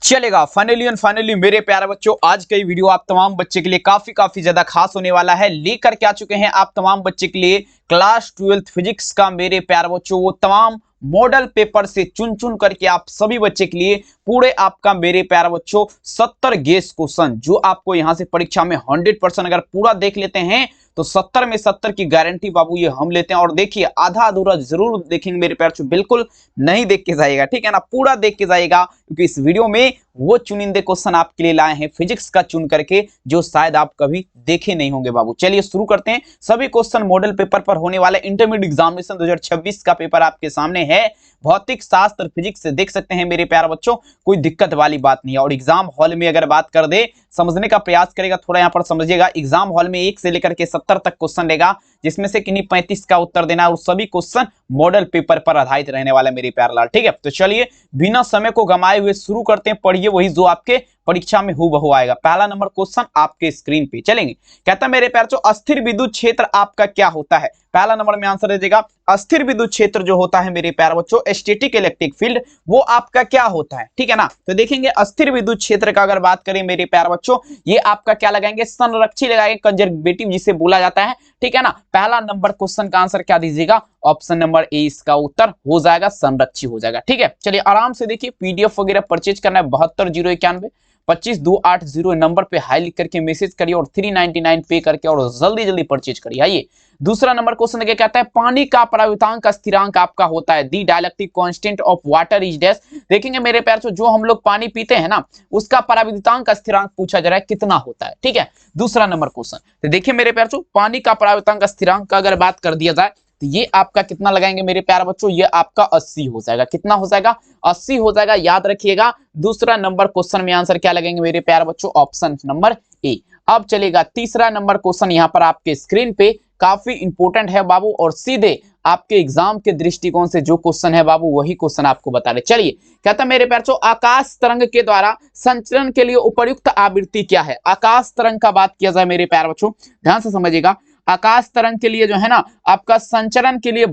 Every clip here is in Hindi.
चलेगा। फाइनली मेरे प्यारे बच्चों, आज का ये वीडियो आप तमाम बच्चे के लिए काफी ज्यादा खास होने वाला है। लेकर के आ चुके हैं आप तमाम बच्चे के लिए क्लास 12th फिजिक्स का मेरे प्यारे बच्चों वो तमाम मॉडल पेपर से चुन करके आप सभी बच्चे के लिए पूरे आपका मेरे प्यारे बच्चों 70 गेस क्वेश्चन जो आपको यहां से परीक्षा में 100% अगर पूरा देख लेते हैं तो 70 में 70 की गारंटी बाबू ये हम लेते हैं। और देखिए आधा अधूरा जरूर देखेंगे मेरे प्यारे बच्चों, बिल्कुल नहीं देख के जाइएगा, ठीक है ना, पूरा देख के जाइएगा, क्योंकि इस वीडियो में वो चुनिंदे क्वेश्चन आपके लिए लाए हैं फिजिक्स का चुन करके जो शायद आप कभी देखे नहीं होंगे बाबू। चलिए शुरू करते हैं। सभी क्वेश्चन मॉडल पेपर पर होने वाले इंटरमीडिएट एग्जामिनेशन 2026 का पेपर आपके सामने है। भौतिक शास्त्र फिजिक्स से देख सकते हैं मेरे प्यारे बच्चों, कोई दिक्कत वाली बात नहीं है। और एग्जाम हॉल में अगर बात कर दे, समझने का प्रयास करेगा, थोड़ा यहां पर समझिएगा। एग्जाम हॉल में 1 से लेकर के 70 तक क्वेश्चन लेगा, जिसमें से किन्हीं 35 का उत्तर देना है और सभी क्वेश्चन मॉडल पेपर पर आधारित रहने वाले मेरे प्यारे लाल, ठीक है। तो चलिए बिना समय को गंवाए हुए शुरू करते हैं। पढ़िए वही जो आपके परीक्षा में हूबहू आएगा। पहला नंबर क्वेश्चन आपके स्क्रीन पे चलेंगे। कहता है मेरे प्यारे बच्चों, अस्थिर विद्युत क्षेत्र आपका क्या होता है? पहला नंबर में आंसर दीजिएगा। अस्थिर विद्युत क्षेत्र जो होता है मेरे प्यारे बच्चों, स्टैटिक इलेक्ट्रिक फील्ड, वो आपका क्या होता है, ठीक है ना। तो देखेंगे अस्थिर विद्युत क्षेत्र का अगर बात करें मेरे प्यारे बच्चों, ये आपका क्या लगाएंगे, संरक्षी लगाएंगे, कंजर्वेटिव जिसे बोला जाता है, ठीक है ना। पहला नंबर क्वेश्चन का आंसर क्या दीजिएगा, ऑप्शन नंबर ए इसका उत्तर हो जाएगा, संरक्षी हो जाएगा, ठीक है। चलिए आराम से देखिए, पीडीएफ वगैरह परचेज करना है 720191 25080 नंबर पे हाई लिख करके मैसेज करिए और 399 पे करके और जल्दी परचेज करिए। आइए दूसरा नंबर क्वेश्चन देखिए, कहता है पानी का परावर्तांक स्थिरांक आपका होता है। The dielectric constant of water is dash. देखेंगे मेरे प्यारे बच्चों, जो हम लोग पानी पीते हैं ना, उसका परावर्तांक स्थिरांक पूछा जा रहा है, कितना होता है, ठीक है। दूसरा नंबर क्वेश्चन तो देखिए मेरे प्यारे बच्चों, पानी का परावर्तांक स्थिरांक का अगर बात कर दिया जाए तो ये आपका कितना लगाएंगे मेरे प्यारे बच्चों, ये आपका 80 हो जाएगा। कितना हो जाएगा, 80 हो जाएगा, याद रखिएगा। दूसरा नंबर क्वेश्चन में आंसर क्या लगेंगे मेरे प्यारे बच्चों, ऑप्शन नंबर ए। अब चलेगा तीसरा नंबर क्वेश्चन यहाँ पर आपके स्क्रीन पे, काफी इंपोर्टेंट है बाबू, और सीधे आपके एग्जाम के दृष्टिकोण से जो क्वेश्चन है बाबू वही क्वेश्चन आपको बता रहे। चलिए कहता है मेरे प्यारे बच्चों, आकाश तरंग के द्वारा संचरण के लिए उपयुक्त आवृत्ति क्या है? आकाश तरंग का बात किया जाए मेरे प्यारे बच्चों, ध्यान से समझिएगा। आकाश तरंग के लिए जो है ना, आपका संचरण के लिए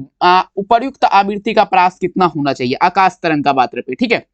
उपयुक्त आवृत्ति का प्रास कितना होना चाहिए, आकाश तरंग का बात रहे, ठीक है।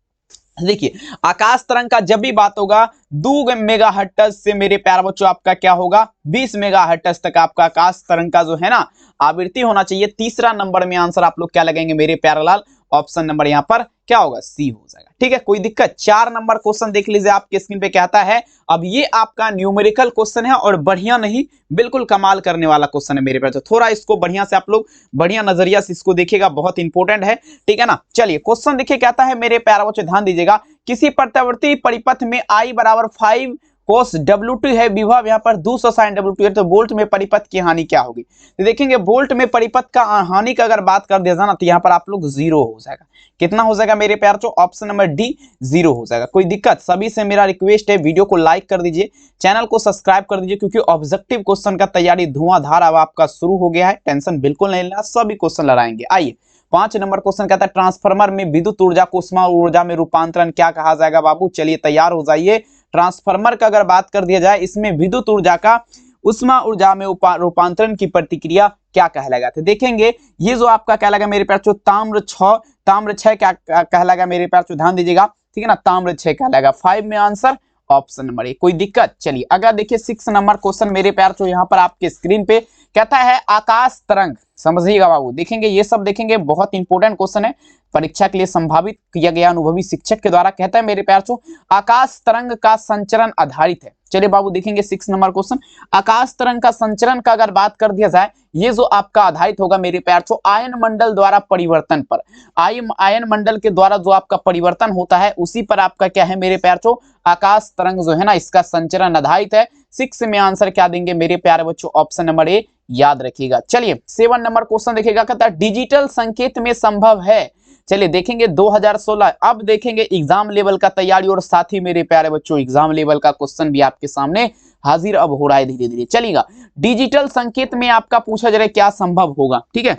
देखिए आकाश तरंग का जब भी बात होगा 2 मेगाहर्ट्ज से मेरे प्यारे बच्चों आपका क्या होगा, 20 मेगाहर्ट्ज तक आपका आकाश तरंग का जो है ना आवृत्ति होना चाहिए। तीसरा नंबर में आंसर आप लोग क्या लगेंगे मेरे प्यारे लाल, ऑप्शन नंबर यहाँ पर क्या होगा, सी हो जाएगा, ठीक है, कोई दिक्कत। 4 नंबर क्वेश्चन देख लीजिए आपके स्क्रीन पे, कहता है अब ये आपका न्यूमेरिकल क्वेश्चन है और बढ़िया नहीं, बिल्कुल कमाल करने वाला क्वेश्चन है मेरे प्यारे, थोड़ा इसको बढ़िया से आप लोग बढ़िया नजरिया से इसको देखिएगा, बहुत इंपॉर्टेंट है, ठीक है ना। चलिए क्वेश्चन देखिए, कहता है मेरे प्यारे बच्चों ध्यान दीजिएगा, किसी प्रत्यावर्ती परिपथ में I बराबर 5 कोस W2 है, विभव यहाँ पर 260 W2 है, तो वोल्ट में परिपथ की हानि क्या होगी? तो देखेंगे वोल्ट में परिपथ का हानि का अगर बात कर दिया जाए ना, तो यहाँ पर आप लोग 0 हो जाएगा। कितना हो जाएगा मेरे प्यारे बच्चों, ऑप्शन नंबर डी 0 हो जाएगा। कोई दिक्कत, सभी से मेरा रिक्वेस्ट है वीडियो को लाइक कर दीजिए, चैनल को सब्सक्राइब कर दीजिए, क्योंकि ऑब्जेक्टिव क्वेश्चन का तैयारी धुआंधार अब आपका शुरू हो गया है, टेंशन बिल्कुल नहीं लेना, सभी क्वेश्चन लड़ाएंगे। आइए 5 नंबर क्वेश्चन कहता है ट्रांसफार्मर में विद्युत ऊर्जा को उष्मा ऊर्जा में रूपांतरण क्या कहा जाएगा बाबू? चलिए तैयार हो जाइए। ट्रांसफार्मर का अगर बात कर दिया जाए, इसमें विद्युत ऊर्जा का उष्मा ऊर्जा में रूपांतरण की प्रतिक्रिया क्या कहलाएगा? तो देखेंगे ये जो आपका क्या लगा मेरे प्यारे, ताम्र 6 क्या कहलाएगा मेरे प्यारे, ध्यान दीजिएगा, ठीक है ना, ताम्र 6 कहलाएगा। 5 में आंसर ऑप्शन नंबर ए। कोई दिक्कत, चलिए अगर देखिए 6 नंबर क्वेश्चन मेरे प्यारे, तो यहाँ पर आपके स्क्रीन पे कहता है आकाश तरंग, समझिएगा बाबू, देखेंगे ये सब देखेंगे, बहुत इंपॉर्टेंट क्वेश्चन है, परीक्षा के लिए संभावित किया गया अनुभवी शिक्षक के द्वारा। कहता है मेरे प्यारे, आकाश तरंग का संचरण आधारित है। चलिए बाबू देखेंगे 6 नंबर क्वेश्चन, आकाश तरंग का संचरण का अगर बात कर दिया जाए, ये जो आपका आधारित होगा मेरे प्यारे, आयन मंडल द्वारा परिवर्तन पर, आयन मंडल के द्वारा जो आपका परिवर्तन होता है उसी पर आपका क्या है मेरे प्यारे, आकाश तरंग जो है ना इसका संचरण आधारित है। 6 में आंसर क्या देंगे मेरे प्यारे बच्चों, ऑप्शन नंबर ए, याद रखिएगा। चलिए 7 नंबर क्वेश्चन देखिएगा, कहता है डिजिटल संकेत में संभव है। चलिए देखेंगे 2016, अब देखेंगे एग्जाम लेवल का तैयारी, और साथ ही मेरे प्यारे बच्चों एग्जाम लेवल का क्वेश्चन भी आपके सामने हाजिर अब हो रहा है धीरे धीरे। चलिएगा डिजिटल संकेत में आपका पूछा जा रहा है क्या संभव होगा, ठीक है।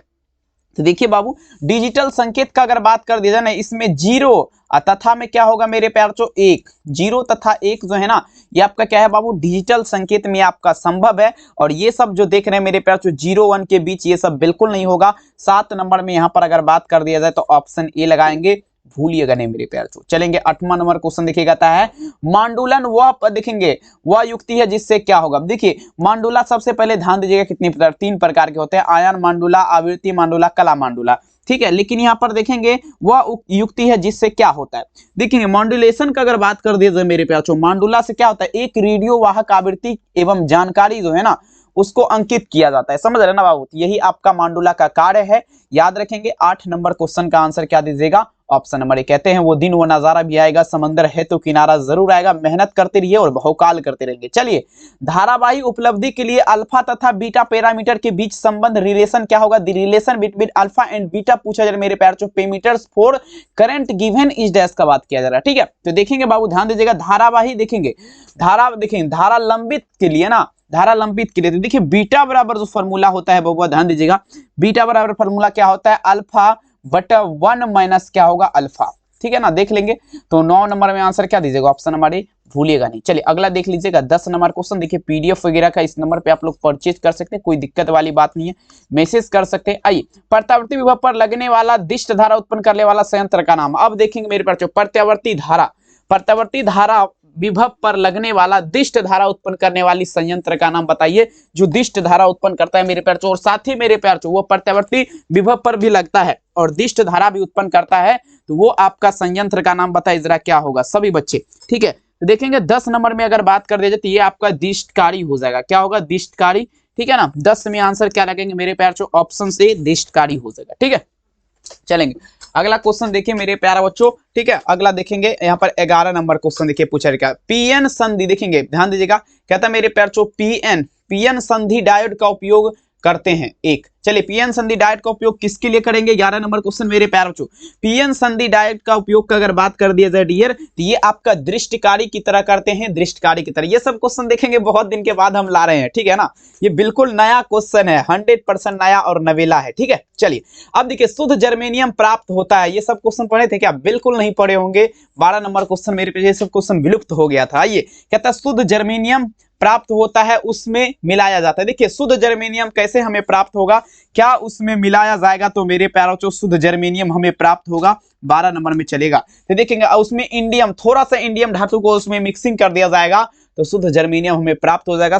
तो देखिए बाबू, डिजिटल संकेत का अगर बात कर दिया जाए ना, इसमें 0 तथा में क्या होगा मेरे प्यारे, 1, 0 तथा 1 जो है ना, ये आपका क्या है बाबू, डिजिटल संकेत में आपका संभव है। और ये सब जो देख रहे हैं मेरे प्यारे 0-1 के बीच, ये सब बिल्कुल नहीं होगा। 7 नंबर में यहाँ पर अगर बात कर दिया जाए तो ऑप्शन ए लगाएंगे, भूलिएगा नहीं मेरे प्यार। चलेंगे 8वां नंबर क्वेश्चन देखिए कहता है मांडुलन वह देखेंगे वह युक्ति है जिससे क्या होगा। देखिए मांडुला सबसे पहले ध्यान दीजिएगा कितनी तीन प्रकार के होते हैं, आयन मांडुला, आवृत्ति मांडुला, कला मांडुला, ठीक है। लेकिन यहाँ पर देखेंगे वह युक्ति है जिससे क्या होता है। देखेंगे मॉड्यूलेशन का अगर बात कर दिया जाए मेरे प्यार, मांडुला से क्या होता है, एक रेडियो वाहक आवृत्ति एवं जानकारी जो है ना उसको अंकित किया जाता है, समझ रहे ना बाबू। यही आपका मांडुला का कार्य है, याद रखेंगे। 8 नंबर क्वेश्चन का आंसर क्या दीजिएगा, ऑप्शन नंबर ए। कहते हैं वो दिन वो नजारा भी आएगा, समंदर है तो किनारा जरूर आएगा, मेहनत करते रहिए और बहुकाल करते रहेंगे। चलिए धारावाही उपलब्धि के लिए अल्फा तथा बीटा पैरामीटर के बीच संबंध रिलेशन क्या होगा, the relation between alpha and beta पूछा जा रहा है मेरे प्यार। Parameters for current given is dash का बात किया जा रहा है, ठीक है। तो देखेंगे बाबू ध्यान दीजिएगा, धारावाही देखेंगे, धारा देखेंगे धारा लंबित के लिए ना, धारा लंबित के लिए तो देखिए बीटा बराबर जो फॉर्मूला होता है बाबू ध्यान दीजिएगा, बीटा बराबर फॉर्मूला क्या होता है, अल्फा बटा 1 माइनस क्या होगा अल्फा, ठीक है ना, देख लेंगे। तो 9 नंबर में आंसर क्या दीजिएगा, ऑप्शन नंबर ए, भूलिएगा नहीं। चलिए अगला देख लीजिएगा 10 नंबर क्वेश्चन। देखिए पीडीएफ वगैरह का इस नंबर पे आप लोग परचेज कर सकते हैं, कोई दिक्कत वाली बात नहीं है, मैसेज कर सकते हैं। आइए प्रत्यावर्ती विभव पर लगने वाला दिष्ट धारा उत्पन्न करने वाला संयंत्र का नाम। अब देखेंगे मेरे पास प्रत्यावर्ती धारा विभव पर लगने वाला दिष्ट धारा उत्पन्न करने वाली संयंत्र का नाम बताइए, जो दिष्ट धारा उत्पन्न करता है मेरे प्यार। और साथ ही मेरे प्यार वो प्रत्यावर्ती विभव पर भी लगता है और दिष्ट धारा भी उत्पन्न करता है, तो वो आपका संयंत्र का नाम बताइए जरा क्या होगा सभी बच्चे, ठीक है। तो देखेंगे 10 नंबर में अगर बात कर दिया जाए तो ये आपका दिष्टकारी हो जाएगा, क्या होगा, दिष्टकारी, ठीक है ना। 10 में आंसर क्या लगेंगे मेरे प्यार, ऑप्शन से दिष्टकारी हो जाएगा, ठीक है। चलेंगे अगला क्वेश्चन देखिए मेरे प्यारा बच्चों, ठीक है। अगला देखेंगे यहाँ पर 11 नंबर क्वेश्चन देखिए पूछा गया, पीएन संधि देखेंगे, ध्यान दीजिएगा, कहता है मेरे प्यार पीएन संधि डायोड का उपयोग करते हैं एक। चलिए पीएन संधि डायोड का उपयोग किसके लिए करेंगे, 11 नंबर क्वेश्चन मेरे प्यारे बच्चों। पीएन संधि डायोड का उपयोग का अगर बात कर दिया जाए डियर, तो ये आपका दृष्टिकारी की तरह करते हैं, दृष्टिकारी की तरह। ये सब क्वेश्चन देखेंगे बहुत दिन के बाद हम ला रहे हैं, ठीक है ना। ये बिल्कुल नया क्वेश्चन है, 100% नया और नवेला है, ठीक है। चलिए अब देखिए शुद्ध जर्मेनियम प्राप्त होता है, ये सब क्वेश्चन पढ़े थे क्या, बिल्कुल नहीं पढ़े होंगे। 12 नंबर क्वेश्चन मेरे पे ये सब क्वेश्चन विलुप्त हो गया था। आइए कहता है शुद्ध जर्मेनियम प्राप्त होता है, उसमें मिलाया जाता है। देखिए शुद्ध जर्मेनियम कैसे हमें प्राप्त होगा, क्या उसमें मिलाया जाएगा, तो मेरे प्यारों शुद्ध जर्मेनियम हमें प्राप्त होगा 12 नंबर में चलेगा। तो देखेंगे उसमें इंडियम, थोड़ा सा इंडियम धातु को उसमें मिक्सिंग कर दिया जाएगा तो शुद्ध जर्मेनियम हमें प्राप्त हो जाएगा।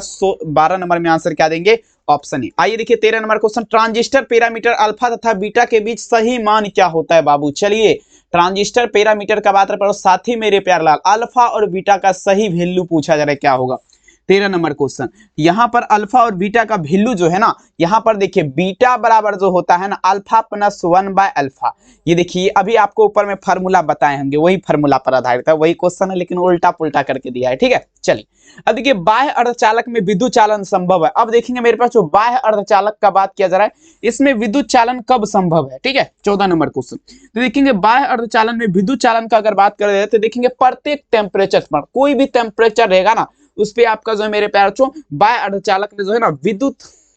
12 नंबर में आंसर क्या देंगे, ऑप्शन ए। आइए देखिए 13 number question, transistor parameter alpha तथा बीटा के बीच सही मान क्या होता है बाबू। चलिए ट्रांजिस्टर पैरामीटर का बात करो, साथ ही मेरे प्यार लाल अल्फा और बीटा का सही वैल्यू पूछा जा रहा है, क्या होगा। 13 नंबर क्वेश्चन, यहाँ पर अल्फा और बीटा का वैल्यू जो है ना, यहाँ पर देखिए बीटा बराबर जो होता है ना अल्फा प्लस 1/अल्फा। ये देखिए अभी आपको ऊपर में फार्मूला बताए होंगे, वही फार्मूला पर आधारित है, वही क्वेश्चन है लेकिन उल्टा पुल्टा करके दिया है, ठीक है। चलिए अब देखिए बाह्य अर्धचालक में विद्युत चालन संभव है। अब देखेंगे मेरे पास जो बाह्य अर्धचालक का बात किया जा रहा है, इसमें विद्युत चालन कब संभव है, ठीक है। 14 नंबर क्वेश्चन, तो देखेंगे बाह्य अर्धचालन में विद्युत चालन का अगर बात करें तो देखेंगे प्रत्येक टेम्परेचर पर, कोई भी टेम्परेचर रहेगा ना उस पे आपका जो है मेरे प्यार बाह्य अर्धचालक में जो है ना विद्युत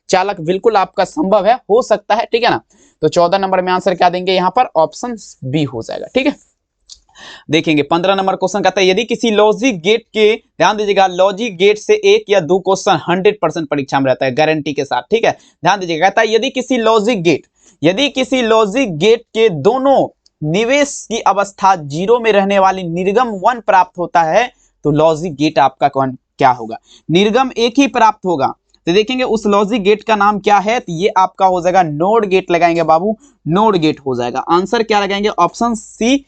चालक बिल्कुल आपका संभव है, हो सकता है, ठीक है ना। तो 14 नंबर में आंसर क्या देंगे, यहाँ पर ऑप्शन बी हो जाएगा, ठीक है। देखेंगे 15 नंबर क्वेश्चन कहता है यदि किसी लॉजिक गेट के, ध्यान दीजिएगा, लॉजिक गेट से 1 या 2 क्वेश्चन 100% परीक्षा में रहता है गारंटी के साथ, ठीक है। ध्यान दीजिएगा, कहता है यदि किसी लॉजिक गेट के दोनों निवेश की अवस्था 0 में रहने वाली निर्गम 1 प्राप्त होता है तो लॉजिक गेट आपका कौन क्या होगा, निर्गम 1 ही प्राप्त होगा। तो देखेंगे उस लॉजिक गेट का नाम क्या है, तो ये आपका हो जाएगा नोड गेट लगाएंगे बाबू, नोड गेट हो जाएगा। आंसर क्या लगाएंगे, ऑप्शन सी।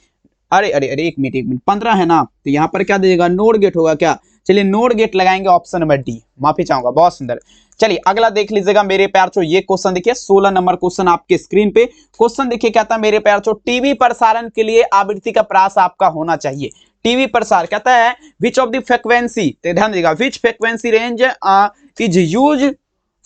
अरे 1 मिनट 15 है ना, तो यहाँ पर क्या दीजिएगा, नोड गेट होगा क्या। चलिए नोड गेट लगाएंगे, ऑप्शन नंबर डी, माफी चाहूंगा, बहुत सुंदर। चलिए अगला देख लीजिएगा मेरे प्यार चो, ये क्वेश्चन देखिए 16 नंबर क्वेश्चन आपके स्क्रीन पे। क्वेश्चन देखिए कहता है मेरे प्यार चो, टीवी प्रसारण के लिए आवृत्ति का प्रास आपका होना चाहिए। टीवी प्रसार कहता है विच ऑफ द फ्रीक्वेंसी, ध्यान दीजिएगा, which frequency range is use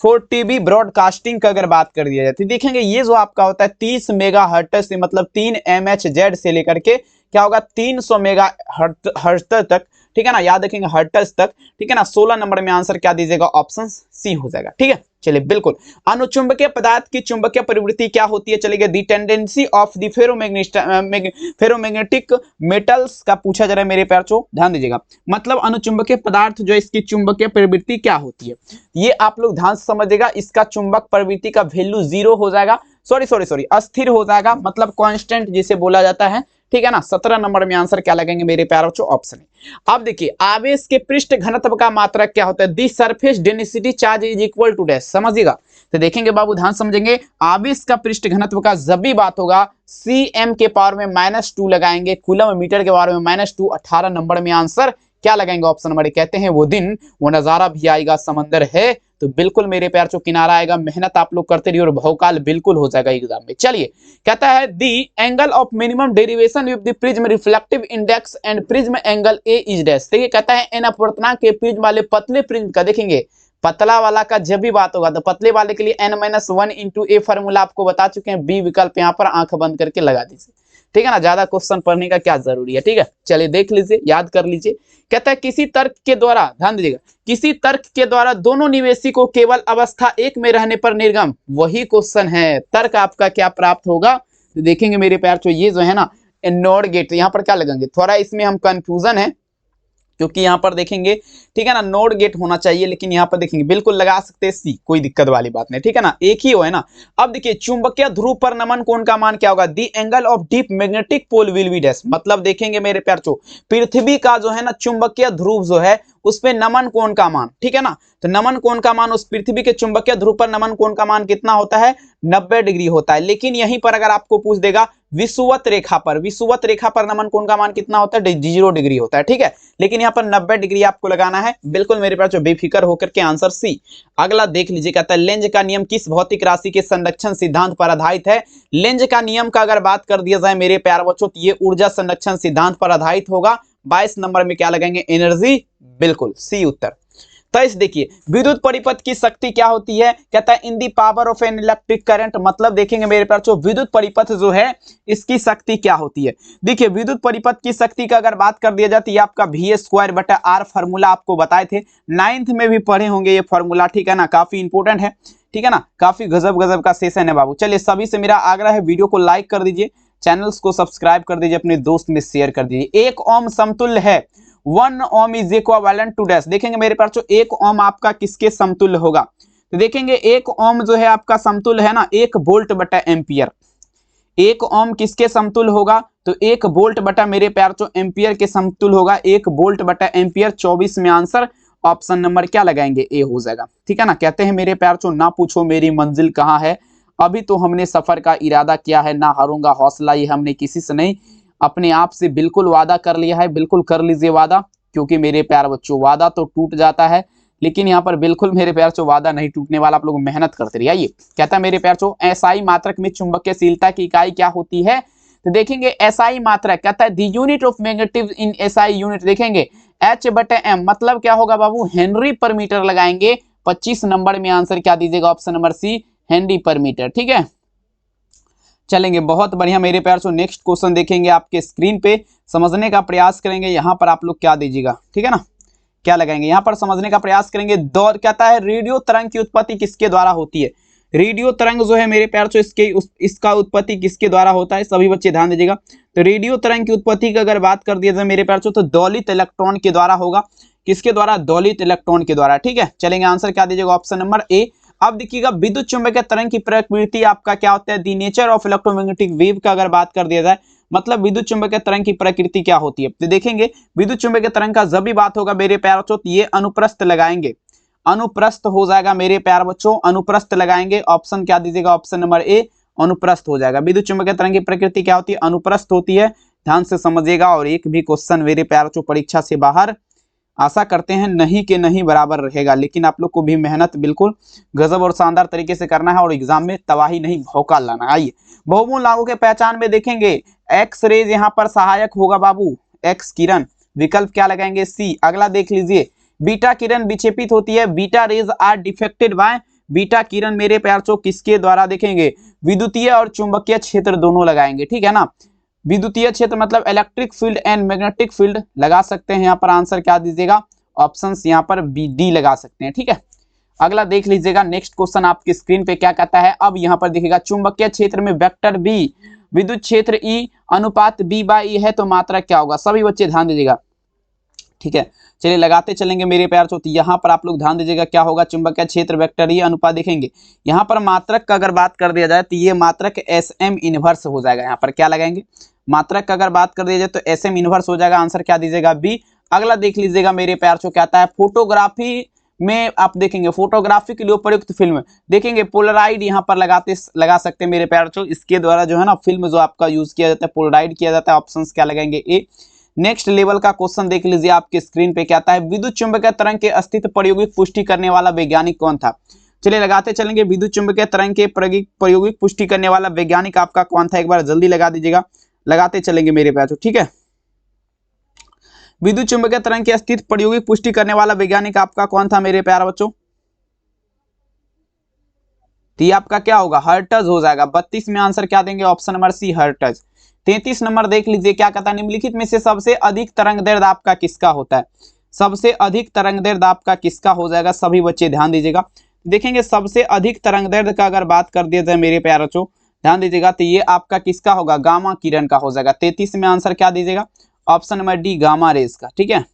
for TV broadcasting का अगर बात कर दिया जाए, देखेंगे ये जो आपका होता है 30 मेगाहर्ट्ज से, मतलब 3 MHz से लेकर के क्या होगा 300 मेगाहर्ट्ज तक, ठीक है ना, याद रखेंगे हर्ट्ज तक, ठीक है ना। 16 नंबर में आंसर क्या दीजिएगा, ऑप्शन सी हो जाएगा, ठीक है। चलिए बिल्कुल, अनुचुंबकीय पदार्थ की चुंबकीय प्रवृत्ति क्या होती है, चलिए दी tendency of the ferromagnetic metals का पूछा जा रहा है मेरे प्यार चो, ध्यान दीजिएगा, मतलब अनुचुंबकीय पदार्थ जो इसकी चुंबकीय प्रवृत्ति क्या होती है, ये आप लोग ध्यान से समझिएगा। इसका चुंबक प्रवृत्ति का वैल्यू 0 हो जाएगा, सॉरी अस्थिर हो जाएगा, मतलब कांस्टेंट जिसे बोला जाता है, ठीक है ना। 17 नंबर में आंसर क्या लगेंगे मेरे प्यारे बच्चों, ऑप्शन है। अब देखिए आवेश के पृष्ठ घनत्व का मात्रक क्या होता है, the surface density charge is equal to dash, समझिएगा। तो देखेंगे बाबू ध्यान समझेंगे, आवेश का पृष्ठ घनत्व का जब भी बात होगा cm के पावर में -2 लगाएंगे, कूलम मीटर के पावर में -2, 18 नंबर में आंसर क्या लगाएंगे, ऑप्शन नंबर। कहते हैं वो दिन वो नजारा भी आएगा समंदर है, तो बिल्कुल मेरे प्यार चो किनारा आएगा। मेहनत आप लोग करते रहिए और भौकाल बिल्कुल हो जाएगा एग्जाम में। चलिए कहता है दी angle of minimum derivation with the prism reflective index and prism angle A is dash. देखिए कहता है एन अपवर्तनांक के प्रिज्म वाले पतले प्रिज्म का, देखेंगे पतला वाला का जब भी बात होगा तो पतले वाले के लिए n-1 इंटू ए फॉर्मूला आपको बता चुके हैं, बी विकल्प यहाँ पर आंख बंद करके लगा दीजिए, ठीक है ना। ज्यादा क्वेश्चन पढ़ने का क्या जरूरी है, ठीक है। चलिए देख लीजिए, याद कर लीजिए। कहता है किसी तर्क के द्वारा, ध्यान दीजिएगा, किसी तर्क के द्वारा दोनों निवेशी को केवल अवस्था एक में रहने पर निर्गम, वही क्वेश्चन है। तर्क आपका क्या प्राप्त होगा, तो देखेंगे मेरे प्यार चो ये जो है ना नॉट गेट, यहाँ पर क्या लगेंगे, थोड़ा इसमें हम कंफ्यूजन है क्योंकि यहाँ पर देखेंगे, ठीक है ना, नोड गेट होना चाहिए, लेकिन यहाँ पर देखेंगे बिल्कुल लगा सकते हैं सी, कोई दिक्कत वाली बात नहीं, ठीक है ना, एक ही हो है ना। अब देखिए चुंबकीय ध्रुव पर नमन कोण का मान क्या होगा, the angle of dip magnetic pole will be dash. मतलब देखेंगे मेरे प्यार चो पृथ्वी का जो है ना चुंबकीय ध्रुव जो है उस पे नमन कोण का मान, ठीक है ना। तो नमन कोण का मान उस पृथ्वी के चुंबकीय ध्रुव पर नमन कोण का मान कितना होता है, 90 डिग्री होता है। लेकिन यहीं पर अगर आपको पूछ देगा विषुवत रेखा पर नमन कोण का मान कितना होता है, 0 डिग्री होता है, ठीक है। लेकिन यहाँ पर 90 डिग्री आपको लगाना है, बिल्कुल मेरे पास जो बेफिक्र होकर के आंसर सी। अगला देख लीजिए, कहता है लेंज का नियम किस भौतिक राशि के संरक्षण सिद्धांत पर आधारित है। लेंज का नियम का अगर बात कर दिया जाए मेरे प्यारे बच्चों, तो ये ऊर्जा संरक्षण सिद्धांत पर आधारित होगा। 22 नंबर में क्या लगाएंगे, एनर्जी, बिल्कुल सी उत्तर। तो इस देखिए विद्युत परिपथ की शक्ति क्या होती है, कहता है in the power of an electric current. मतलब देखेंगे मेरे पास जो विद्युत परिपथ जो है इसकी शक्ति क्या होती है। देखिए विद्युत परिपथ की शक्ति का अगर बात कर दिया जाती है आपका v²/r फॉर्मूला आपको बताए थे, 9th में भी पढ़े होंगे ये फॉर्मूला, ठीक है ना, काफी इंपोर्टेंट है, ठीक है ना, काफी गजब का सेशन है बाबू। चलिए सभी से मेरा आग्रह है वीडियो को लाइक कर दीजिए, चैनल्स को सब्सक्राइब कर दीजिए, अपने दोस्त में शेयर कर दीजिए। 1 ओम समतुल्य है, 1 ओम इज इक्विवेलेंट टू डैश। देखेंगे मेरे पास जो 1 ओम आपका किसके समतुल्य होगा, तो देखेंगे 1 ओम जो है आपका समतुल्य है ना 1 वोल्ट बटा एम्पियर। 1 ओम किसके समतुल्य होगा, तो 1 वोल्ट बटा मेरे प्यार जो एम्पियर के समतुल्य होगा, 1 वोल्ट बटा एम्पियर। 24 में आंसर ऑप्शन नंबर क्या लगाएंगे, ए हो जाएगा, ठीक है ना। कहते हैं मेरे प्यार चो ना पूछो मेरी मंजिल कहाँ है, अभी तो हमने सफर का इरादा किया है, ना हारूंगा हौसला ये हमने किसी से नहीं, अपने आप से बिल्कुल वादा कर लिया है। बिल्कुल कर लीजिए वादा, क्योंकि मेरे प्यार बच्चों वादा तो टूट जाता है, लेकिन यहाँ पर बिल्कुल मेरे प्यार चो वादा नहीं टूटने वाला, आप लोग मेहनत करते रहिए। आइए कहता है मेरे प्यार चो एसआई मात्रक में चुंबकीयशीलता की इकाई क्या होती है, तो देखेंगे एसआई मात्रक, कहता है दी unit of magnetic in SI unit. देखेंगे H/m मतलब क्या होगा बाबू, हेनरी पर मीटर लगाएंगे। 25 नंबर में आंसर क्या दीजिएगा, ऑप्शन नंबर सी, हेनरी पर मीटर, ठीक है। चलेंगे बहुत बढ़िया मेरे प्यार से, नेक्स्ट क्वेश्चन देखेंगे आपके स्क्रीन पे, समझने का प्रयास करेंगे। यहाँ पर आप लोग क्या दीजिएगा, ठीक है ना, क्या लगाएंगे, यहाँ पर समझने का प्रयास करेंगे। दौर कहता है रेडियो तरंग की उत्पत्ति किसके द्वारा होती है। रेडियो तरंग जो है मेरे प्यार से इसका उत्पत्ति किसके द्वारा होता है, सभी बच्चे ध्यान दीजिएगा। तो रेडियो तरंग की उत्पत्ति की अगर बात कर दिया जाए मेरे प्यार से, तो दौलित इलेक्ट्रॉन के द्वारा होगा। किसके द्वारा, दौलित इलेक्ट्रॉन के द्वारा, ठीक है। चलेंगे आंसर क्या दीजिएगा, ऑप्शन नंबर ए। अब देखिएगा विद्युत चुंबकीय तरंग की प्रकृति आपका क्या होता है, दी नेचर ऑफ इलेक्ट्रोमैग्नेटिक वेव का अगर बात कर दिया जाए, मतलब विद्युत चुंबकीय तरंग की प्रकृति क्या होती है। तो देखेंगे विद्युत चुंबकीय तरंग का जब भी बात होगा मेरे प्यार बच्चों, ये अनुप्रस्थ लगाएंगे, अनुप्रस्थ हो जाएगा मेरे प्यार बच्चों, अनुप्रस्थ लगाएंगे। ऑप्शन क्या दीजिएगा, ऑप्शन नंबर ए, अनुप्रस्थ हो जाएगा। विद्युत चुंबकीय तरंग की प्रकृति क्या होती है, अनुप्रस्थ होती है, ध्यान से समझिएगा। और एक भी क्वेश्चन मेरे प्यार बच्चों परीक्षा से बाहर आशा करते हैं नहीं के नहीं बराबर रहेगा, लेकिन आप लोग को भी मेहनत बिल्कुल गजब और शानदार तरीके से करना है और एग्जाम में तबाही नहीं भौकाल लाना। आइए बहुमूल लागू के पहचान में देखेंगे एक्स रेज यहाँ पर सहायक होगा बाबू, एक्स किरण, विकल्प क्या लगाएंगे, सी। अगला देख लीजिए बीटा किरण विक्षेपित होती है, beta rays are defected by. Beta किरण मेरे प्यार चो किसके द्वारा, देखेंगे विद्युतीय और चुंबकीय क्षेत्र दोनों लगाएंगे, ठीक है ना। विद्युतीय क्षेत्र मतलब electric field and magnetic field लगा सकते हैं। यहाँ पर आंसर क्या दीजिएगा, ऑप्शंस यहाँ पर बी डी लगा सकते हैं, ठीक है। अगला देख लीजिएगा नेक्स्ट क्वेश्चन आपकी स्क्रीन पे क्या कहता है। अब यहाँ पर देखिएगा चुंबकीय क्षेत्र में वेक्टर बी, विद्युत क्षेत्र ई अनुपात B/E है, तो मात्रा क्या होगा, सभी बच्चे ध्यान दीजिएगा, ठीक है। चलिए लगाते चलेंगे मेरे प्यार तो यहाँ पर आप लोग ध्यान दीजिएगा क्या होगा, चुंबकीय क्षेत्र वेक्टर ई अनुपात। देखेंगे यहाँ पर मात्रक का अगर बात कर दिया जाए तो ये मात्रक SM इनवर्स हो जाएगा। यहाँ पर क्या लगाएंगे, मात्रक का अगर बात कर दिया जाए तो SM इनवर्स हो जाएगा, आंसर क्या दीजिएगा बी। अगला देख लीजिएगा मेरे प्यार को, कहता है फोटोग्राफी में आप देखेंगे फोटोग्राफी के लिए प्रयुक्त फिल्म, देखेंगे पोलराइड यहाँ पर लगा सकते हैं मेरे प्यार को, इसके द्वारा जो है ना फिल्म जो आपका यूज किया जाता है पोलराइड किया जाता है, ऑप्शंस क्या लगाएंगे ए। नेक्स्ट लेवल का क्वेश्चन देख लीजिए आपके स्क्रीन पे, कहता है विद्युत चुंबकीय तरंग के अस्तित्व प्रायोगिक पुष्टि करने वाला वैज्ञानिक कौन था। चलिए लगाते चलेंगे, विद्युत चुंबकीय तरंग के प्रायोगिक पुष्टि करने वाला वैज्ञानिक आपका कौन था, एक बार जल्दी लगा दीजिएगा, लगाते चलेंगे मेरे प्यार, ठीक है। विद्युत चुंबकीय तरंग के अस्तित्व प्रायोगिक पुष्टि करने वाला वैज्ञानिक आपका कौन था मेरे प्यार बच्चों, तो ये आपका क्या होगा, हर्ट्ज हो जाएगा। 32 में आंसर क्या देंगे, ऑप्शन नंबर सी हर्ट्ज। 33 नंबर देख लीजिए, क्या कहता है निम्नलिखित में से सबसे अधिक तरंगदैर्ध्य आपका किसका होता है, सबसे अधिक तरंगदैर्ध्य आपका किसका हो जाएगा, सभी बच्चे ध्यान दीजिएगा। देखेंगे सबसे अधिक तरंगदैर्ध्य का अगर बात कर दिया जाए मेरे प्यारे बच्चों, ध्यान दीजिएगा, तो ये आपका किसका होगा, गामा किरण का हो जाएगा। 33 में आंसर क्या दीजिएगा, option number D gamma rays का, ठीक है।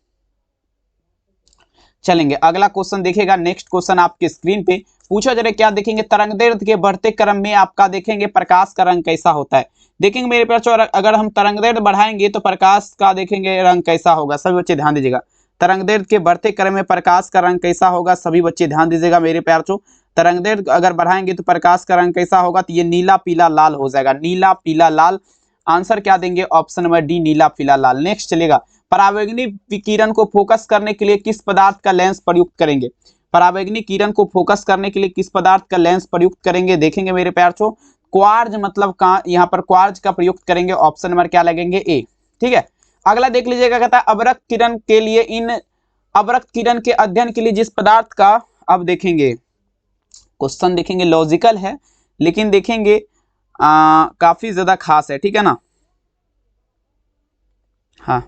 चलेंगे अगला क्वेश्चन देखिएगा, नेक्स्ट क्वेश्चन आपके स्क्रीन पे पूछा जा रहा है, क्या देखेंगे तरंगदैर्ध्य के बढ़ते क्रम में आपका देखेंगे प्रकाश का रंग कैसा होता है। देखेंगे मेरे प्यारे, अगर हम तरंगदैर्ध्य बढ़ाएंगे तो प्रकाश का देखेंगे रंग कैसा होगा, सभी बच्चे ध्यान दीजिएगा। तरंगदैर्ध्य के बढ़ते क्रम में प्रकाश का रंग कैसा होगा, सभी बच्चे ध्यान दीजिएगा मेरे प्यारे। तरंगदैर्ध्य अगर बढ़ाएंगे तो प्रकाश का रंग कैसा होगा, तो ये नीला पीला लाल हो जाएगा, नीला पीला लाल, आंसर क्या देंगे, ऑप्शन नंबर डी नीला पीला लाल। नेक्स्ट चलेगा, परावैंगनी विकिरण को फोकस करने के लिए किस पदार्थ का लेंस प्रयुक्त करेंगे, परावैंगनी किरण को फोकस करने के लिए किस पदार्थ का लेंस प्रयुक्त करेंगे, देखेंगे मेरे प्यार छो, क्वार्ज मतलब कहाँ, यहाँ पर क्वार्ज का प्रयुक्त करेंगे, ऑप्शन नंबर क्या लगेंगे ए, ठीक है। अगला देख लीजिएगा, कहता है अवरक्त किरण के लिए अवरक्त किरण के अध्ययन के लिए जिस पदार्थ का, अब देखेंगे क्वेश्चन देखेंगे लॉजिकल है लेकिन देखेंगे काफी ज्यादा खास है, ठीक है ना। हाँ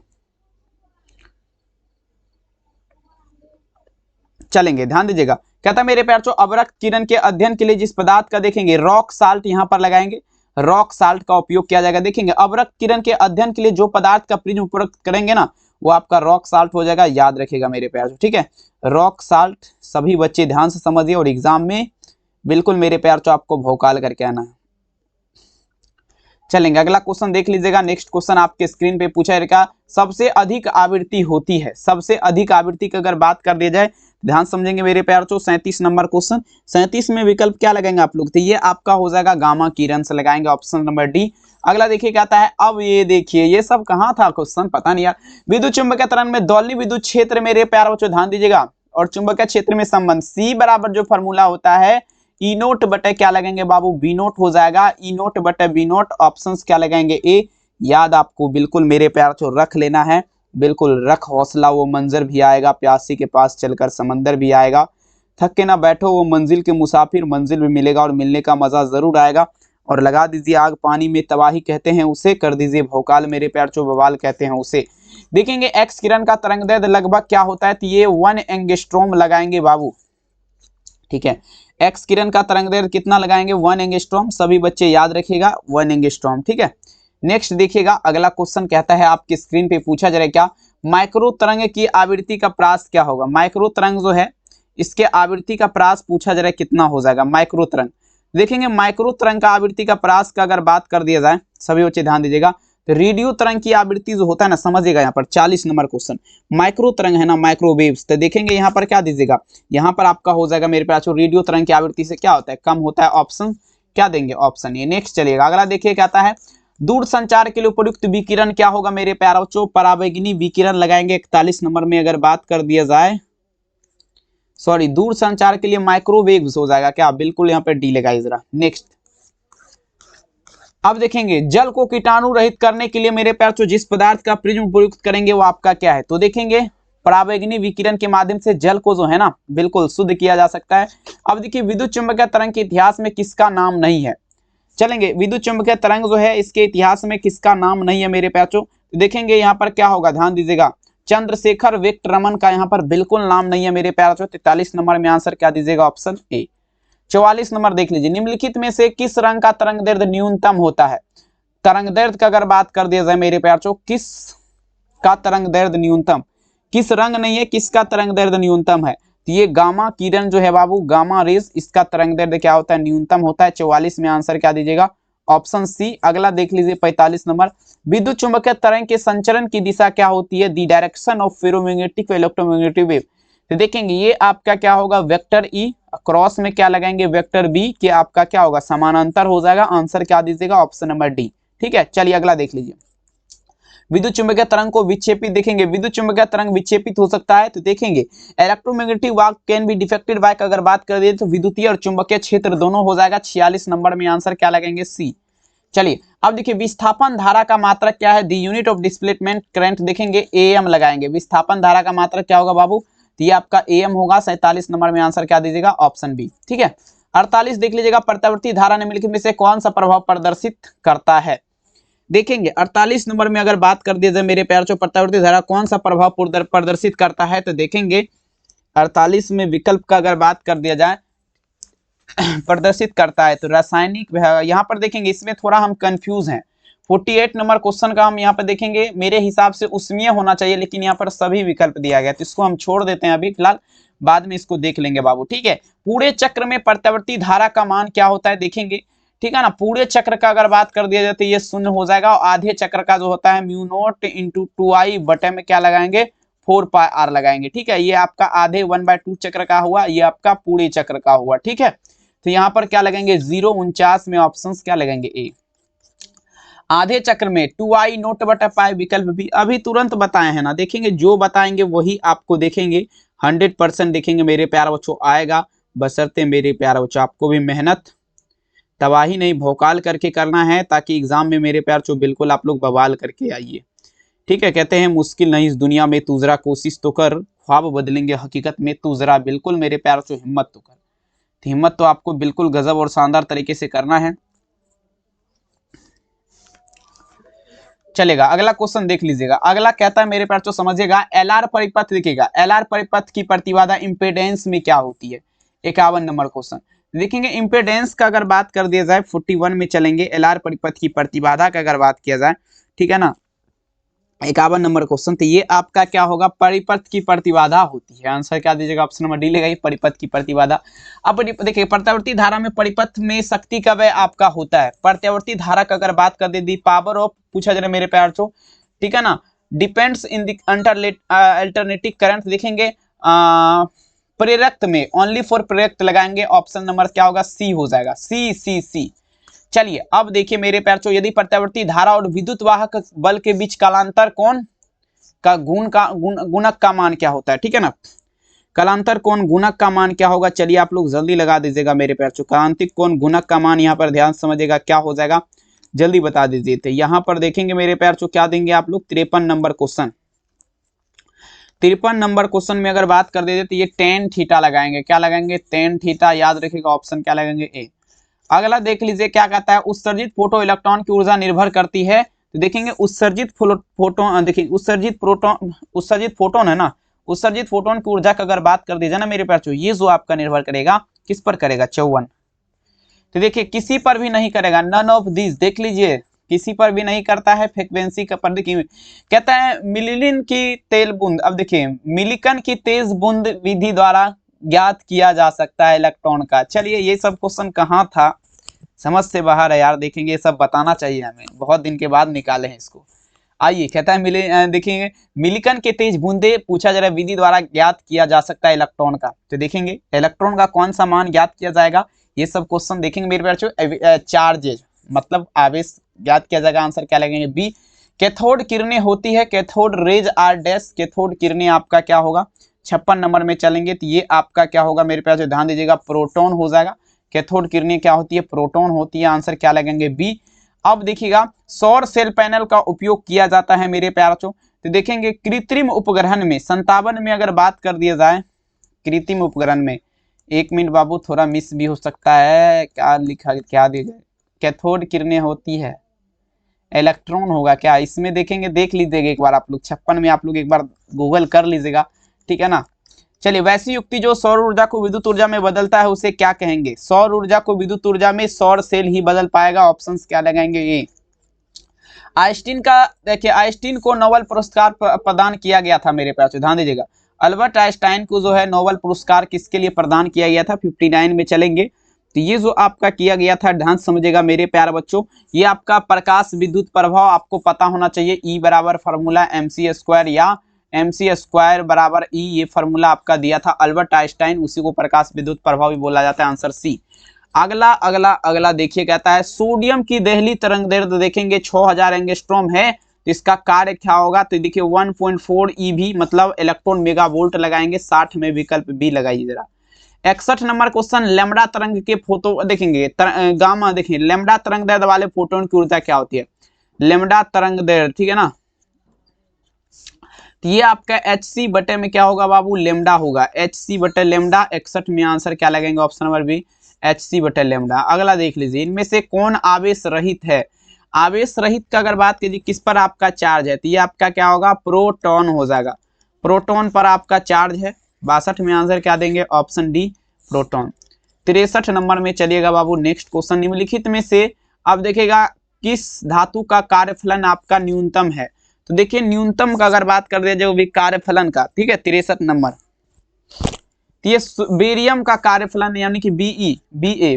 चलेंगे, ध्यान दीजिएगा, कहता है मेरे प्यार अवरक्त किरण के अध्ययन के लिए जिस पदार्थ का देखेंगे रॉक साल्ट यहाँ पर लगाएंगे, रॉक साल्ट का उपयोग किया जाएगा। देखेंगे अवरक्त किरण के अध्ययन के लिए जो पदार्थ का प्रिज्म उपयोग करेंगे ना वो आपका रॉक साल्ट हो जाएगा, याद रखिएगा मेरे प्यार, ठीक है। रॉक साल्ट, सभी बच्चे ध्यान से समझिए और एग्जाम में बिल्कुल मेरे प्यार आपको भौकाल करके आना है। चलेंगे अगला क्वेश्चन देख लीजिएगा, नेक्स्ट क्वेश्चन आपके स्क्रीन पे पूछा जाएगा, सबसे अधिक आवृत्ति होती है, सबसे अधिक आवृत्ति की अगर बात कर दिया जाए, ध्यान समझेंगे मेरे प्यार। 37 नंबर क्वेश्चन, 37 में विकल्प क्या लगाएंगे आप लोग, तो ये आपका हो जाएगा गामा किरण से लगाएंगे, ऑप्शन नंबर डी। अगला देखिए कहता है, अब ये देखिए ये सब कहाँ था क्वेश्चन, पता नहीं यार। विद्युत चुंबकीय तरंग में दोलनी विद्युत क्षेत्र मेरे प्यार बच्चों ध्यान दीजिएगा, और चुंबकीय क्षेत्र में संबंध सी बराबर जो फॉर्मूला होता है ई नोट बटे क्या लगेंगे बाबू, बी नोट हो जाएगा, ई नोट बटे बी नोट, ऑप्शंस क्या लगाएंगे ए। याद आपको बिल्कुल मेरे प्यार को रख लेना है, बिल्कुल रख हौसला, वो मंजर भी आएगा, प्यासी के पास चलकर समंदर भी आएगा, थक के ना बैठो वो मंजिल के मुसाफिर, मंजिल भी मिलेगा और मिलने का मजा जरूर आएगा। और लगा दीजिए आग पानी में तबाही कहते हैं उसे, कर दीजिए भौकाल मेरे प्यार चो बवाल कहते हैं उसे। देखेंगे एक्स किरण का तरंगदैर्ध्य लगभग क्या होता है, तो ये 1 एंगस्ट्रॉम लगाएंगे बाबू, ठीक है। एक्स किरण का तरंगदैर्ध्य कितना लगाएंगे, 1 एंगस्ट्रॉम, सभी बच्चे याद रखिएगा 1 एंगस्ट्रॉम, ठीक है। नेक्स्ट देखिएगा अगला क्वेश्चन कहता है आपके स्क्रीन पे पूछा जा रहा है, क्या माइक्रो तरंग की आवृत्ति का प्रास क्या होगा, माइक्रो तरंग जो है इसके आवृत्ति का प्रास पूछा जा रहा है कितना हो जाएगा, माइक्रो तरंग। देखेंगे माइक्रो तरंग का आवृत्ति का प्रास का अगर बात कर दिया जाए, सभी बच्चे ध्यान दीजिएगा, तो रेडियो तरंग की आवृत्ति जो होता है ना, समझिएगा यहाँ पर 40 नंबर क्वेश्चन, माइक्रो तरंग है ना माइक्रोवेव्स, तो देखेंगे यहाँ पर क्या दीजिएगा, यहाँ पर आपका हो जाएगा मेरे पास रेडियो तरंग की आवृत्ति से क्या होता है, कम होता है, ऑप्शन क्या देंगे, ऑप्शन ए। नेक्स्ट चलिएगा अगला देखिए कहता है, दूर संचार के लिए उपयुक्त विकिरण क्या होगा मेरे प्यारे बच्चों, परावैंगनी विकिरण लगाएंगे। 41 नंबर में अगर बात कर दिया जाए, सॉरी दूर संचार के लिए माइक्रोवेव्स हो जाएगा क्या, बिल्कुल यहाँ पे डी लगाइए जरा। नेक्स्ट अब देखेंगे जल को कीटाणु रहित करने के लिए मेरे प्यारे जिस पदार्थ का प्रिज्म प्रयुक्त करेंगे वो आपका क्या है, तो देखेंगे परावैंगनी विकिरण के माध्यम से जल को जो है ना बिल्कुल शुद्ध किया जा सकता है। अब देखिए विद्युत चुंबकीय तरंग के इतिहास में किसका नाम नहीं है, चलेंगे विद्युत चुंबकीय तरंग जो है इसके इतिहास में किसका नाम नहीं है मेरे प्याचो, देखेंगे यहाँ पर क्या होगा, ध्यान दीजिएगा, चंद्रशेखर वेंकटरमन का यहाँ पर बिल्कुल नाम नहीं है मेरे प्याचो। 43 नंबर में आंसर क्या दीजिएगा, ऑप्शन ए। 44 नंबर देख लीजिए, निम्नलिखित में से किस रंग का तरंगदैर्ध्य न्यूनतम होता है, तरंगदैर्ध्य का अगर बात कर दिया जाए मेरे प्याचो, किस का तरंगदैर्ध्य न्यूनतम, किस रंग नहीं है, किसका तरंगदैर्ध्य न्यूनतम है, तो ये गामा किरण जो है बाबू, गामा रेज, इसका तरंगदैर्ध्य क्या होता है, न्यूनतम होता है। 44 में आंसर क्या दीजिएगा, ऑप्शन सी। अगला देख लीजिए 45 नंबर, विद्युत चुंबकीय तरंग के संचरण की दिशा क्या होती है? दी डायरेक्शन ऑफ फेरोमैग्नेटिक व इलेक्ट्रोमैग्नेटिक वेव। तो देखेंगे ये आपका क्या होगा? वेक्टर ई, क्रॉस में क्या लगाएंगे? वेक्टर बी, कि आपका क्या होगा? समानांतर हो जाएगा। आंसर क्या दीजिएगा? Option number D. ठीक है, चलिए अगला देख लीजिए। विद्युत चुंबकीय तरंग को विक्षेपित, देखेंगे विद्युत चुंबकीय तरंग विक्षेपित हो सकता है। तो देखेंगे electromagnetic wave can be deflected by, अगर बात कर दे तो विद्युतीय और चुंबकीय क्षेत्र दोनों हो जाएगा। 46 नंबर में आंसर क्या लगेंगे? सी। चलिए अब देखिए विस्थापन धारा का मात्रक क्या है? दी यूनिट ऑफ डिस्प्लेसमेंट करंट, देखेंगे एएम लगाएंगे। विस्थापन धारा का मात्रक क्या होगा बाबू? तो ये आपका एएम होगा। 47 नंबर में आंसर क्या दीजिएगा? Option B. ठीक है, 48 देख लीजिएगा, प्रत्यावर्ती धारा निम्नलिखित में से कौन सा प्रभाव प्रदर्शित करता है? देखेंगे 48 नंबर में अगर बात कर दिया जाए मेरे प्यार जो प्रत्यावर्ती धारा कौन सा प्रभाव प्रदर्शित करता है, तो देखेंगे 48 में विकल्प का अगर बात कर दिया जाए प्रदर्शित करता है तो रासायनिक, यहाँ पर देखेंगे इसमें थोड़ा हम कंफ्यूज हैं। 48 नंबर क्वेश्चन का हम यहाँ पर देखेंगे, मेरे हिसाब से उष्मीय होना चाहिए, लेकिन यहाँ पर सभी विकल्प दिया गया, तो इसको हम छोड़ देते हैं अभी फिलहाल, बाद में इसको देख लेंगे बाबू। ठीक है, पूरे चक्र में प्रत्यावर्ती धारा का मान क्या होता है? देखेंगे, ठीक है ना। पूरे चक्र का अगर बात कर दिया जाए तो ये शून्य हो जाएगा, और आधे चक्र का जो होता है म्यू नॉट इंटू 2i बटे में क्या लगाएंगे? 4πr लगाएंगे। ठीक है, ये आपका आधे 1/2 चक्र का हुआ, ये आपका पूरे चक्र का हुआ। ठीक है, तो यहाँ पर क्या लगेंगे? 049 में ऑप्शन क्या लगेंगे? ए। आधे चक्र में 2i नोट बटा पाई विकल्प भी अभी तुरंत बताए हैं ना, देखेंगे जो बताएंगे वही आपको देखेंगे 100% देखेंगे मेरे प्यारे बच्चों आएगा, बशर्ते मेरे प्यारे बच्चों आपको भी मेहनत तबाही नहीं भौकाल करके करना है, ताकि एग्जाम में मेरे प्यार चो बिल्कुल आप लोग बवाल करके आइए। ठीक है, कहते हैं मुश्किल नहीं इस दुनिया में तू जरा कोशिश तो कर, ख्वाब बदलेंगे हकीकत में तू जरा, बिल्कुल मेरे प्यार चो हिम्मत तो कर। तो हिम्मत तो आपको बिल्कुल गजब और शानदार तरीके से करना है। चलेगा, अगला क्वेश्चन देख लीजिएगा। अगला कहता है मेरे प्यार चो समझिएगा, एलआर परिपथ देखिएगा, एलआर परिपथ की प्रतिबाधा इंपेडेंस में क्या होती है? 51 नंबर क्वेश्चन देखेंगे। इंपेडेंस का अगर बात कर दिया जाए 41 में चलेंगे, एलआर परिपथ की प्रतिबाधा का अगर बात किया जाए, ठीक है ना, 51 नंबर क्वेश्चन, तो ये आपका क्या होगा? परिपथ की प्रतिबाधा होती है। आंसर क्या दीजिएगा? ऑप्शन नंबर डी लेगा, परिपथ की प्रतिबाधा। अब देखिए प्रत्यावर्ती धारा में परिपथ में शक्ति का व्यय आपका होता है। प्रत्यावर्ती धारा का अगर बात कर दे, दी पावर ऑफ पूछा जा मेरे प्यार चो, ठीक है ना, depends in the alternative current, देखेंगे प्रेरक में ओनली फॉर प्रेरक लगाएंगे। ऑप्शन नंबर क्या होगा? सी हो जाएगा, सी सी सी। चलिए अब देखिए मेरे प्यार चो, यदि प्रत्यावर्ती धारा और विद्युत वाहक बल के बीच कालांतर कोण का गुणक का मान क्या होता है? ठीक है ना, कालांतर कोण गुणक का मान क्या होगा? चलिए आप लोग जल्दी लगा दीजिएगा मेरे प्यार चो, कालांतिक कोण गुणक का मान यहाँ पर ध्यान समझिएगा क्या हो जाएगा, जल्दी बता दीजिए। तो यहाँ पर देखेंगे मेरे प्यार चो क्या देंगे आप लोग? 53 नंबर क्वेश्चन, 53 नंबर क्वेश्चन में अगर बात कर देते तो ये tan थीटा लगाएंगे। क्या लगाएंगे? tan थीटा, याद रखिएगा ऑप्शन क्या लगेंगे? ए। अगला देख लीजिए क्या कहता है, उत्सर्जित फोटो इलेक्ट्रॉन की ऊर्जा निर्भर करती है। तो देखेंगे उत्सर्जित फोटोन, देखिए उत्सर्जित फोटोन है ना, उत्सर्जित फोटोन की ऊर्जा की अगर बात कर दी जाए ना मेरे प्यार चो, ये जो आपका निर्भर करेगा किस पर करेगा? 54। तो देखिए किसी पर भी नहीं करेगा, नन ऑफ दिस, देख लीजिए किसी पर भी नहीं करता है। फ्रीक्वेंसी का पर देखिए कहता है मिलिकन की तेल बूंद, अब देखिए मिलिकन की तेज बूंद विधि द्वारा ज्ञात किया जा सकता है इलेक्ट्रॉन का। चलिए ये सब क्वेश्चन कहाँ था, समझ से बाहर है यार, देखेंगे ये सब बताना चाहिए हमें, बहुत दिन के बाद निकाले हैं इसको। आइए कहता है देखेंगे मिलिकन के तेज बूंदे पूछा जा रहा है विधि द्वारा ज्ञात किया जा सकता है इलेक्ट्रॉन का। तो देखेंगे इलेक्ट्रॉन का कौन सा मान ज्ञात किया जाएगा, ये सब क्वेश्चन देखेंगे मेरे प्यारे। चार्जेज मतलब आवेश ज्ञात किया जाएगा। आंसर क्या लगेंगे? बी। कैथोड किरणें होती है, cathode rays are dash, cathode किरणें आपका क्या होगा? 56 नंबर में चलेंगे तो ये आपका क्या होगा मेरे प्यारे? ध्यान दीजिएगा प्रोटॉन हो जाएगा। कैथोड किरणें क्या होती है? प्रोटॉन होती है। आंसर क्या लगेंगे? बी। अब देखिएगा सौर सेल पैनल का उपयोग किया जाता है मेरे प्यारों, तो देखेंगे कृत्रिम उपग्रहण में 57 में अगर बात कर दिया जाए, कृत्रिम उपग्रहण में, एक मिनट बाबू थोड़ा मिस भी हो सकता है, क्या लिखा क्या दिया जाए? कैथोड किरणें होती है, इलेक्ट्रॉन होगा क्या इसमें? देखेंगे देख लीजिएगा एक बार आप लोग, 56 में आप लोग एक बार गूगल कर लीजिएगा, ठीक है ना। चलिए वैसी युक्ति जो सौर ऊर्जा को विद्युत ऊर्जा में बदलता है उसे क्या कहेंगे? सौर ऊर्जा को विद्युत ऊर्जा में सौर सेल ही बदल पाएगा। ऑप्शंस क्या लगाएंगे? ये आइंस्टीन का, देखिए आइंस्टीन को नोबेल पुरस्कार प्रदान किया गया था मेरे पास, ध्यान दीजिएगा। अल्बर्ट आइंस्टाइन को जो है नोबेल पुरस्कार किसके लिए प्रदान किया गया था? 59 में चलेंगे। तो ये जो आपका किया गया था ध्यान समझिएगा मेरे प्यारे बच्चों, ये आपका प्रकाश विद्युत प्रभाव आपको पता होना चाहिए। ई बराबर फार्मूला mc² या mc² बराबर ई, ये फार्मूला आपका दिया था अल्बर्ट आइंस्टाइन, उसी को प्रकाश विद्युत प्रभाव भी बोला जाता है। Answer C. अगला अगला अगला देखिए, कहता है सोडियम की देहली तरंग दैर्ध्य देखेंगे 6000 एंगस्ट्रॉम है, तो इसका कार्य क्या होगा? तो देखिए 1.4 eV मतलब इलेक्ट्रॉन मेगावोल्ट लगाएंगे। 60 में विकल्प बी लगाइए जरा। 61 नंबर क्वेश्चन, लैम्ब्डा तरंग के फोटो देखेंगे गामा, देखिए लैम्ब्डा तरंग दैर्ध्य वाले फोटोन की ऊर्जा क्या होती है? लैम्ब्डा तरंग दैर्ध्य, ठीक है ना, तो ये आपका hc बटे में क्या होगा बाबू? लैम्ब्डा होगा, hc बटे लैम्ब्डा। 61 में आंसर क्या लगेंगे? ऑप्शन नंबर बी, hc बटे लैम्ब्डा। अगला देख लीजिए, इनमें से कौन आवेश रहित है? आवेश रहित का अगर बात कीजिए किस पर आपका चार्ज है, तो ये आपका क्या होगा? प्रोटॉन हो जाएगा। प्रोटॉन पर आपका चार्ज है। 62 में आंसर क्या देंगे? Option D, proton. 63 नंबर में चलिएगा बाबू, नेक्स्ट क्वेश्चन, निम्नलिखित में से अब देखिएगा किस धातु का कार्यफलन आपका न्यूनतम है? तो देखिए न्यूनतम का अगर बात कर दिया जो भी कार्यफलन का, ठीक है, 63 नंबर, तो ये बेरियम का कार्यफलन यानी कि BE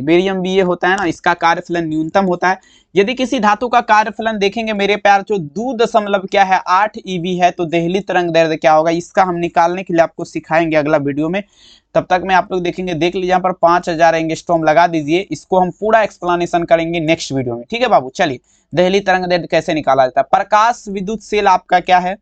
बेरियम BA होता है ना, इसका कार्यफलन न्यूनतम होता है। यदि किसी धातु का कार्यफलन देखेंगे मेरे प्यार जो 2 क्या है 8 eV है, तो देहली तरंग दैर्ध्य क्या होगा? इसका हम निकालने के लिए आपको सिखाएंगे अगला वीडियो में। तब तक में आप लोग देखेंगे, देख लीजिए यहाँ पर 5000 एंगस्ट्रॉम लगा दीजिए। इसको हम पूरा एक्सप्लेनेशन करेंगे नेक्स्ट वीडियो में, ठीक है बाबू। चलिए, देहली तरंग दैर्ध्य कैसे निकाला जाता है? प्रकाश विद्युत सेल आपका क्या है?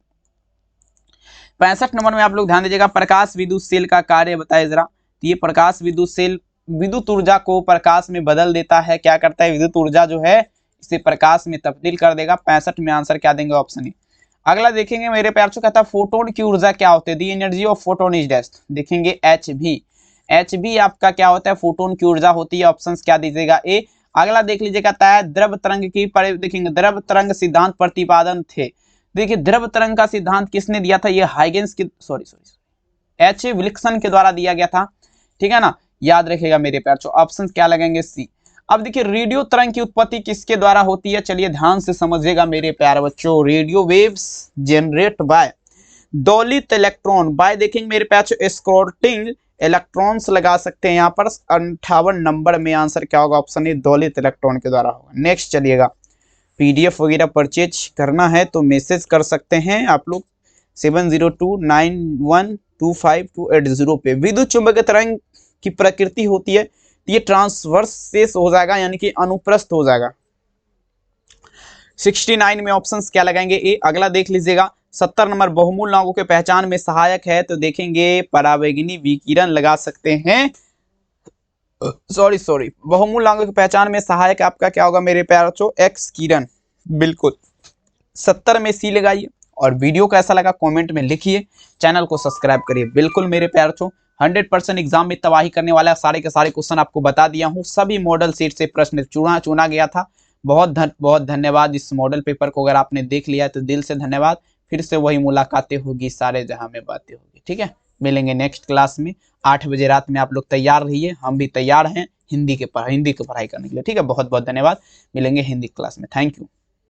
65 नंबर में आप लोग ध्यान दीजिएगा, प्रकाश विद्युत सेल का कार्य बताए जरा। तो ये प्रकाश विद्युत सेल विद्युत ऊर्जा को प्रकाश में बदल देता है। क्या करता है? विद्युत ऊर्जा जो है इसे प्रकाश में तब्दील कर देगा। 65 में आंसर क्या देंगे? Option A. अगला देखेंगे मेरे प्यार से, कहता है फोटोन की ऊर्जा क्या होती है? दी energy of photon is dash, देखेंगे HV। HV आपका क्या होता है? फोटोन की ऊर्जा होती है। ऑप्शन क्या दीजिएगा? ए। अगला देख लीजिए, कहता है द्रव तरंग की देखेंगे द्रव तरंग सिद्धांत प्रतिपादन थे। देखिए द्रव तरंग का सिद्धांत किसने दिया था? ये हाइगेंस की H. विल्सन के द्वारा दिया गया था, ठीक है ना, याद रखिएगा मेरे प्यार। ऑप्शन क्या लगेंगे? सी। अब देखिए रेडियो तरंग की उत्पत्ति किसके द्वारा होती है? चलिए ध्यान से समझिएगा मेरे प्यारे बच्चों। रेडियो वेव्स जनरेट बाय दोलित इलेक्ट्रॉन बाय, देखेंगे मेरे प्यारे स्कॉटिंग इलेक्ट्रॉन्स लगा सकते हैं यहाँ पर। 58 नंबर में आंसर क्या होगा? ऑप्शन ए, दोलित इलेक्ट्रॉन के द्वारा होगा। नेक्स्ट चलिएगा, PDF वगैरह परचेज करना है तो मैसेज कर सकते हैं आप लोग 7029125280 पे। विद्युत चुंबकीय तरंग की प्रकृति होती है, ये ट्रांसवर्स हो जाएगा यानी कि अनुप्रस्थ हो जाएगा। 69 में ऑप्शंस क्या लगाएंगे? ए। अगला देख लीजिएगा, 70 नंबर, बहुमूल नागों के पहचान में सहायक है, तो देखेंगे परावैगिनी विकिरण लगा सकते हैं। सॉरी बहुमूल नागों की पहचान में सहायक आपका क्या होगा मेरे प्यारों? एक्स किरण, बिल्कुल। 70 में सी लगाइए। और वीडियो कैसा लगा कमेंट में लिखिए, चैनल को सब्सक्राइब करिए बिल्कुल मेरे प्यारों। 100% एग्जाम में तबाही करने वाला सारे के सारे क्वेश्चन आपको बता दिया हूँ। सभी मॉडल सीट से प्रश्न चुना गया था। बहुत धन्यवाद। इस मॉडल पेपर को अगर आपने देख लिया तो दिल से धन्यवाद। फिर से वही मुलाकातें होगी, सारे जहां में बातें होगी, ठीक है। मिलेंगे नेक्स्ट क्लास में 8 बजे रात में। आप लोग तैयार रहिए, हम भी तैयार हैं हिंदी की पढ़ाई करने के लिए, ठीक है। बहुत बहुत धन्यवाद। मिलेंगे हिंदी क्लास में। Thank you.